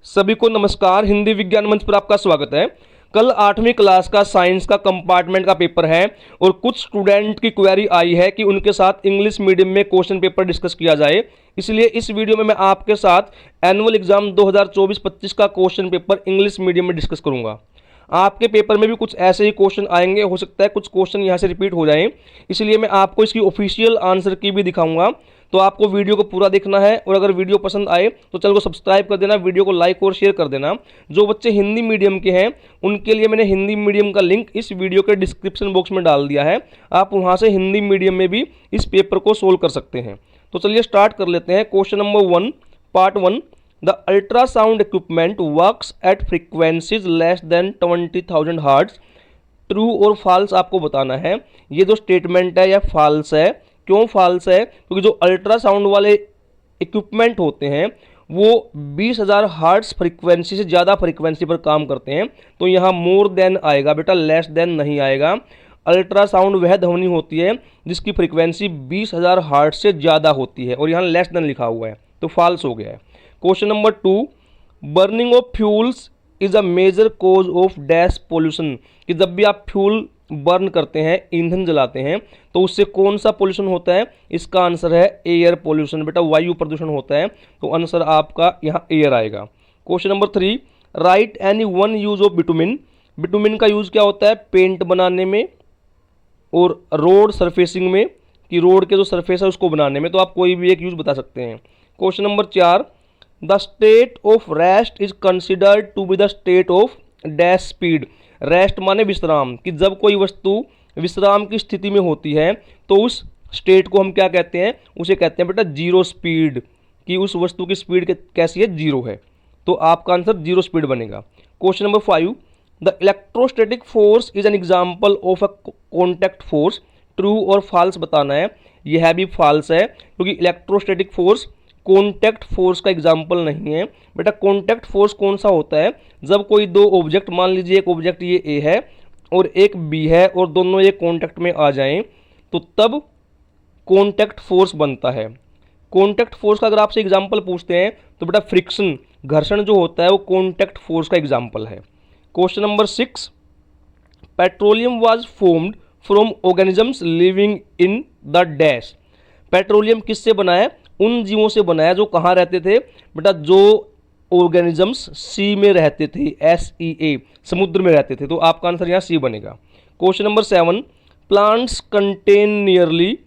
सभी को नमस्कार। हिंदी विज्ञान मंच पर आपका स्वागत है। कल 8वीं क्लास का साइंस का कंपार्टमेंट का पेपर है और कुछ स्टूडेंट की क्वेरी आई है कि उनके साथ इंग्लिश मीडियम में क्वेश्चन पेपर डिस्कस किया जाए। इसलिए इस वीडियो में मैं आपके साथ एनुअल एग्जाम 2024-25 का क्वेश्चन पेपर इंग्लिश मीडियम में डिस्कस करूंगा। आपके पेपर में भी कुछ ऐसे ही क्वेश्चन आएंगे, हो सकता है कुछ क्वेश्चन यहाँ से रिपीट हो जाएं, इसलिए मैं आपको इसकी ऑफिशियल आंसर की भी दिखाऊंगा। तो आपको वीडियो को पूरा देखना है और अगर वीडियो पसंद आए तो चैनल को सब्सक्राइब कर देना, वीडियो को लाइक और शेयर कर देना। जो बच्चे हिंदी मीडियम के हैं उनके लिए मैंने हिंदी मीडियम का लिंक इस वीडियो के डिस्क्रिप्शन बॉक्स में डाल दिया है, आप वहाँ से हिंदी मीडियम में भी इस पेपर को सोल्व कर सकते हैं। तो चलिए स्टार्ट कर लेते हैं। Question number 1, part 1, the ultrasound equipment works at frequencies less than 20,000 hertz. True और फॉल्स आपको बताना है। ये जो स्टेटमेंट है यह फॉल्स है। क्यों फॉल्स है? क्योंकि जो अल्ट्रासाउंड वाले इक्विपमेंट होते हैं वो 20,000 हर्ट्ज फ्रीक्वेंसी से ज़्यादा फ्रीक्वेंसी पर काम करते हैं, तो यहाँ मोर देन आएगा बेटा, लेस देन नहीं आएगा। अल्ट्रासाउंड वह ध्वनि होती है जिसकी फ्रीक्वेंसी 20,000 हर्ट्ज से ज़्यादा होती है और यहाँ लेस देन लिखा हुआ है, तो फॉल्स हो गया है। Question number 2, burning of fuels is a major cause of dash pollution. कि जब भी आप फ्यूल बर्न करते हैं, ईंधन जलाते हैं, तो उससे कौन सा पोल्यूशन होता है? इसका आंसर है एयर पोल्यूशन बेटा, वायु प्रदूषण होता है, तो आंसर आपका यहाँ एयर आएगा। Question number 3, right any one use of bitumen. Bitumen का यूज क्या होता है? पेंट बनाने में और रोड सरफेसिंग में, कि रोड के जो सरफेस है उसको बनाने में, तो आप कोई भी एक यूज बता सकते हैं। Question number 4, the state of rest is considered to be the state of dash speed. Rest माने विश्राम, कि जब कोई वस्तु विश्राम की स्थिति में होती है तो उस स्टेट को हम क्या कहते हैं? उसे कहते हैं बेटा जीरो स्पीड, कि उस वस्तु की स्पीड कैसी है? जीरो है, तो आपका आंसर जीरो स्पीड बनेगा। Question number 5, the electrostatic force is an example of a contact force. True और फॉल्स बताना है। यह भी फॉल्स है क्योंकि इलेक्ट्रोस्टैटिक फोर्स कॉन्टैक्ट फोर्स का एग्जाम्पल नहीं है बेटा। कॉन्टैक्ट फोर्स कौन सा होता है? जब कोई दो ऑब्जेक्ट, मान लीजिए एक ऑब्जेक्ट ये ए है और एक बी है और दोनों ये कॉन्टैक्ट में आ जाएं, तो तब कॉन्टैक्ट फोर्स बनता है। कॉन्टैक्ट फोर्स का अगर आपसे एग्जाम्पल पूछते हैं तो बेटा फ्रिक्शन, घर्षण जो होता है वो कॉन्टैक्ट फोर्स का एग्जाम्पल है। Question number 6, petroleum was formed from organisms living in the dash. Petroleum किससे बना है? उन जीवों से बना है जो कहाँ रहते थे बेटा? जो ऑर्गेनिजम्स सी में रहते थे, SEA, समुद्र में रहते थे, तो आपका आंसर यहाँ सी बनेगा। Question number 7, plants contain nearly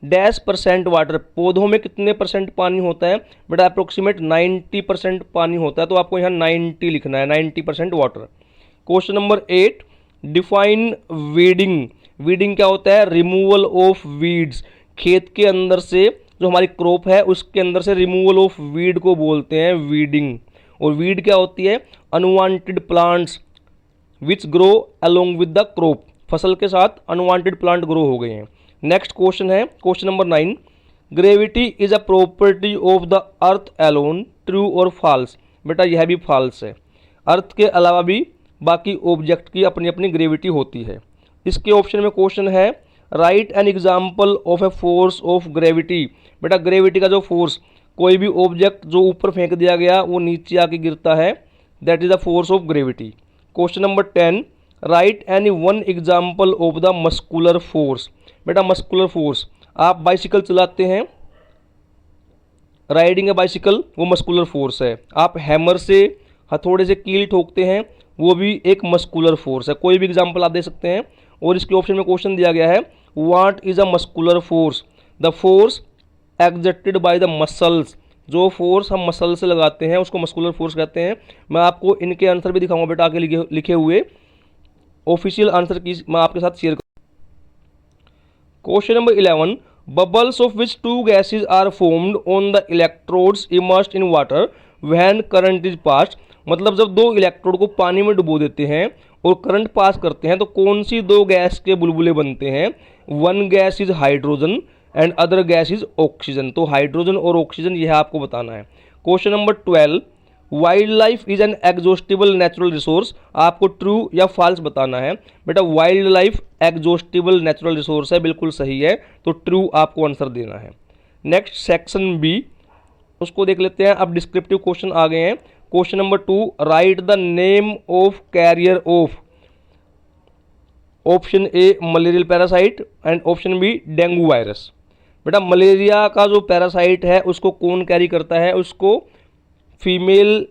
dash percent water. पौधों में कितने परसेंट पानी होता है बेटा? अप्रोक्सीमेट 90% पानी होता है, तो आपको यहाँ 90 लिखना है, 90% water. Question number 8, define weeding. Weeding क्या होता है? Removal of weeds. खेत के अंदर से जो हमारी क्रॉप है उसके अंदर से रिमूवल ऑफ वीड को बोलते हैं वीडिंग। और वीड क्या होती है? Unwanted plants which grow along with the crop. फसल के साथ अनवांटेड प्लांट ग्रो हो गए हैं। नेक्स्ट क्वेश्चन है question number 9, gravity is a property of the earth alone. True और फॉल्स बेटा? यह भी फॉल्स है। अर्थ के अलावा भी बाकी ऑब्जेक्ट की अपनी अपनी ग्रेविटी होती है। इसके ऑप्शन में क्वेश्चन है, right an example of a force of gravity. बेटा ग्रेविटी का जो फोर्स, कोई भी ऑब्जेक्ट जो ऊपर फेंक दिया गया वो नीचे आके गिरता है, that is the force of gravity. Question number 10, right any one example of the muscular force. बेटा मस्कुलर फोर्स, आप बाइसिकल चलाते हैं, राइडिंग ए बाइसिकल, वो मस्कुलर फोर्स है। आप हैमर से हथौड़े से कील ठोकते हैं, वो भी एक मस्कुलर फोर्स है। कोई भी एग्जाम्पल आप दे सकते हैं। और इसके ऑप्शन में क्वेश्चन दिया गया है, what is a muscular force? The force exerted by the muscles. जो फोर्स हम मसल से लगाते हैं उसको मस्कुलर फोर्स कहते हैं। मैं आपको इनके आंसर भी दिखाऊंगा बेटा, आगे लिखे हुए ऑफिशियल आंसर की मैं आपके साथ शेयर करूँ। Question number 11, bubbles of which two gases are formed on the electrodes immersed in water when current is passed. मतलब जब दो इलेक्ट्रोड को पानी में डुबो देते हैं और करंट पास करते हैं तो कौन सी दो गैस के बुलबुले बनते हैं? One gas is hydrogen and other gas is oxygen. तो हाइड्रोजन और ऑक्सीजन यह आपको बताना है। Question number 12, wild life is an exhaustible natural resource. आपको ट्रू या फॉल्स बताना है बेटा। Wild life exhaustible natural resource है, बिल्कुल सही है, तो ट्रू आपको आंसर देना है। नेक्स्ट सेक्शन बी, उसको देख लेते हैं। अब डिस्क्रिप्टिव क्वेश्चन आ गए हैं। Question number 2, right the name of carrier of option A malarial parasite and option B dengue virus. बेटा मलेरिया का जो पैरासाइट है उसको कौन कैरी करता है, उसको फीमेल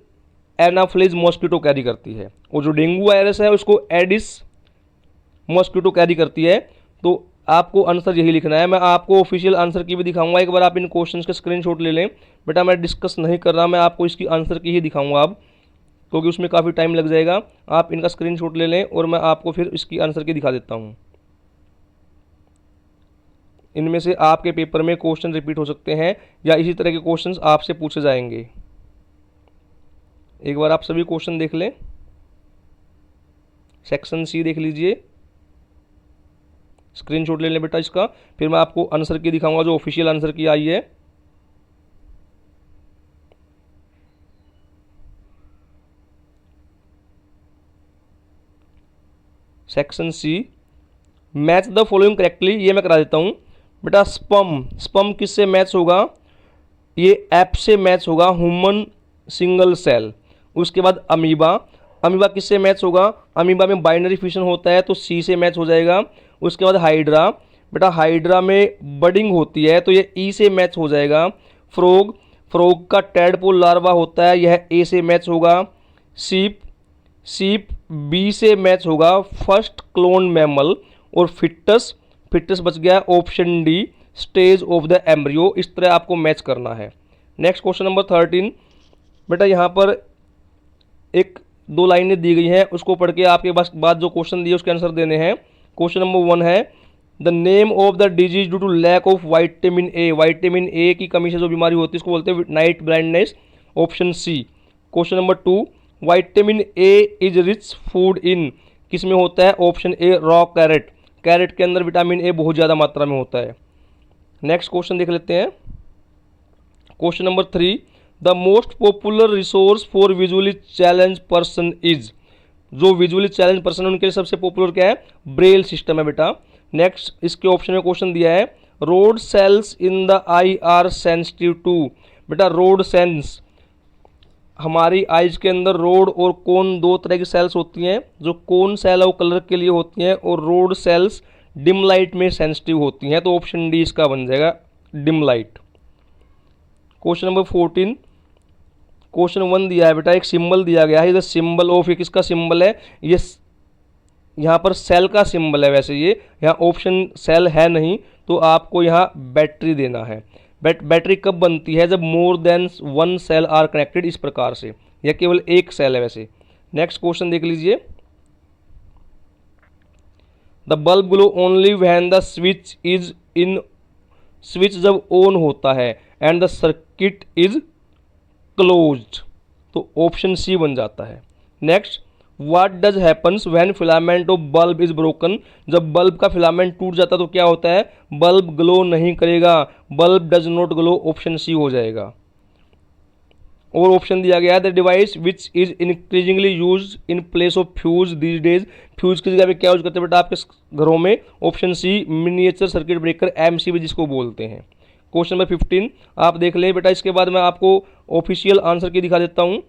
एनाफ्लिज मॉस्किटो कैरी करती है, और जो डेंगू वायरस है उसको एडिस मॉस्किटो कैरी करती है। तो आपको आंसर यही लिखना है। मैं आपको ऑफिशियल आंसर की भी दिखाऊंगा, एक बार आप इन क्वेश्चंस के स्क्रीनशॉट ले लें। बेटा मैं डिस्कस नहीं कर रहा, मैं आपको इसकी आंसर की ही दिखाऊंगा अब, क्योंकि उसमें काफ़ी टाइम लग जाएगा। आप इनका स्क्रीनशॉट ले लें और मैं आपको फिर इसकी आंसर की दिखा देता हूँ। इनमें से आपके पेपर में क्वेश्चन रिपीट हो सकते हैं या इसी तरह के क्वेश्चंस आपसे पूछे जाएंगे। एक बार आप सभी क्वेश्चन देख लें। सेक्शन सी देख लीजिए, स्क्रीनशॉट ले लें बेटा इसका, फिर मैं आपको आंसर की दिखाऊंगा जो ऑफिशियल आंसर की आई है। Section C, match the following correctly, ये मैं करा देता हूं बेटा। स्पम किससे मैच होगा, ये एप से मैच होगा, ह्यूमन सिंगल सेल। उसके बाद अमीबा किससे मैच होगा, अमीबा में बाइनरी फिशन होता है तो सी से मैच हो जाएगा। उसके बाद हाइड्रा, बेटा हाइड्रा में बडिंग होती है तो ये ई से मैच हो जाएगा। फ्रॉग का टैडपोल लार्वा होता है, यह ए से मैच होगा। सीप बी से मैच होगा, फर्स्ट क्लोन मैमल। और फिटस बच गया option D, stage of the embryo. इस तरह आपको मैच करना है। नेक्स्ट क्वेश्चन नंबर 13, बेटा यहाँ पर एक दो लाइनें दी गई हैं, उसको पढ़ के आपके पास बाद जो क्वेश्चन दिए उसके आंसर देने हैं। क्वेश्चन नंबर 1 है, the name of the disease due to lack of vitamin A. Vitamin A की कमी से जो बीमारी होती है उसको बोलते हैं night blindness, option C. Question number 2, vitamin A is rich food in, किस में होता है, option A raw carrot. Carrot के अंदर विटामिन ए बहुत ज़्यादा मात्रा में होता है। नेक्स्ट क्वेश्चन देख लेते हैं। Question number 3, the most popular resource for visually challenge person is, जो विजुअली चैलेंज पर्सन उनके लिए सबसे पॉपुलर क्या है, ब्रेल सिस्टम है बेटा। नेक्स्ट इसके ऑप्शन में क्वेश्चन दिया है, rod cells in the eye are sensitive to. बेटा रोड सेंस, हमारी आइज के अंदर रोड और कोन दो तरह की सेल्स होती हैं। जो कोन सेल है वो कलर के लिए होती हैं और रोड सेल्स डिम लाइट में सेंसिटिव होती हैं, तो ऑप्शन डी इसका बन जाएगा, dim light. Question number 14, question 1 दिया है बेटा, एक सिंबल दिया गया है, ये सिंबल ऑफ, ये किसका सिंबल है, ये यहाँ पर सेल का सिंबल है। वैसे ये यहाँ ऑप्शन सेल है नहीं, तो आपको यहाँ बैटरी देना है। बैटरी कब बनती है, जब more than one cell are connected, इस प्रकार से। यह केवल एक सेल है वैसे। नेक्स्ट क्वेश्चन देख लीजिए, the bulb glow only when the switch is in, switch जब ऑन होता है and the circuit is closed, तो ऑप्शन सी बन जाता है। Next, what does happens when filament of bulb is broken, जब बल्ब का फिलामेंट टूट जाता है तो क्या होता है, बल्ब ग्लो नहीं करेगा, bulb does not glow, option C हो जाएगा। और ऑप्शन दिया गया है, the device which is increasingly use in place of fuse these days, fuse की जगह पे क्या यूज करते हैं बेटा आपके घरों में, option C miniature circuit breaker, MCB जिसको बोलते हैं। क्वेश्चन नंबर 15 आप देख लें बेटा, इसके बाद मैं आपको ऑफिशियल आंसर की दिखा देता हूँ।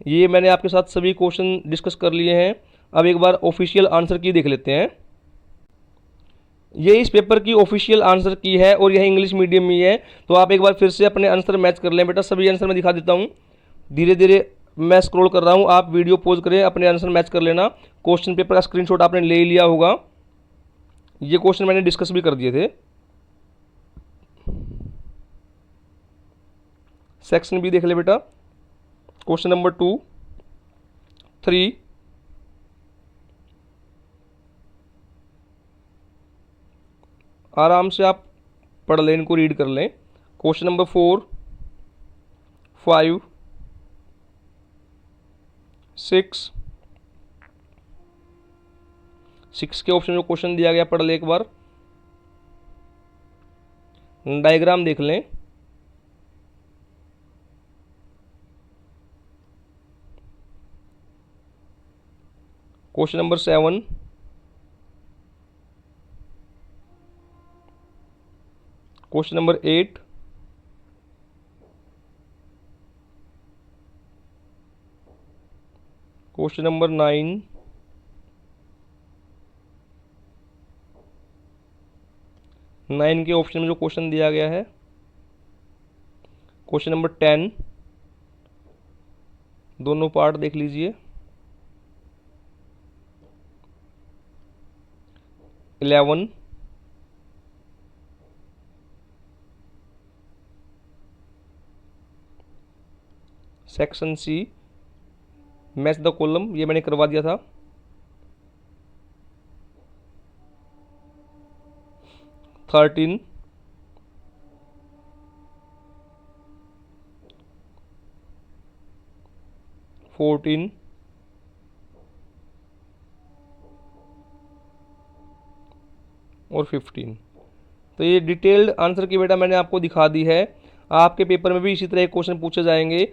ये मैंने आपके साथ सभी क्वेश्चन डिस्कस कर लिए हैं, अब एक बार ऑफिशियल आंसर की देख लेते हैं। ये इस पेपर की ऑफिशियल आंसर की है और यह इंग्लिश मीडियम में है, तो आप एक बार फिर से अपने आंसर मैच कर लें बेटा। सभी आंसर मैं दिखा देता हूँ, धीरे धीरे मैं स्क्रॉल कर रहा हूँ, आप वीडियो पॉज करें, अपने आंसर मैच कर लेना। क्वेश्चन पेपर का स्क्रीनशॉट आपने ले लिया होगा, ये क्वेश्चन मैंने डिस्कस भी कर दिए थे। सेक्शन बी देख ले बेटा, क्वेश्चन नंबर 2, 3, आराम से आप पढ़ लें, इनको रीड कर लें। क्वेश्चन नंबर 4, 5, 6 के ऑप्शन में क्वेश्चन दिया गया, पढ़ लें एक बार, डायग्राम देख लें। Question number 7, question number 8, question number 9, 9 के ऑप्शन में जो क्वेश्चन दिया गया है, क्वेश्चन नंबर 10, दोनों पार्ट देख लीजिए। 11, section C, match the column, ये मैंने करवा दिया था। 13, 14 और 15। तो ये डिटेल्ड आंसर की बेटा मैंने आपको दिखा दी है। आपके पेपर में भी इसी तरह के क्वेश्चन पूछे जाएंगे।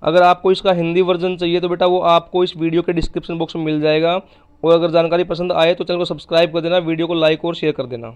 अगर आपको इसका हिंदी वर्जन चाहिए तो बेटा वो आपको इस वीडियो के डिस्क्रिप्शन बॉक्स में मिल जाएगा। और अगर जानकारी पसंद आए तो चैनल को सब्सक्राइब कर देना, वीडियो को लाइक और शेयर कर देना।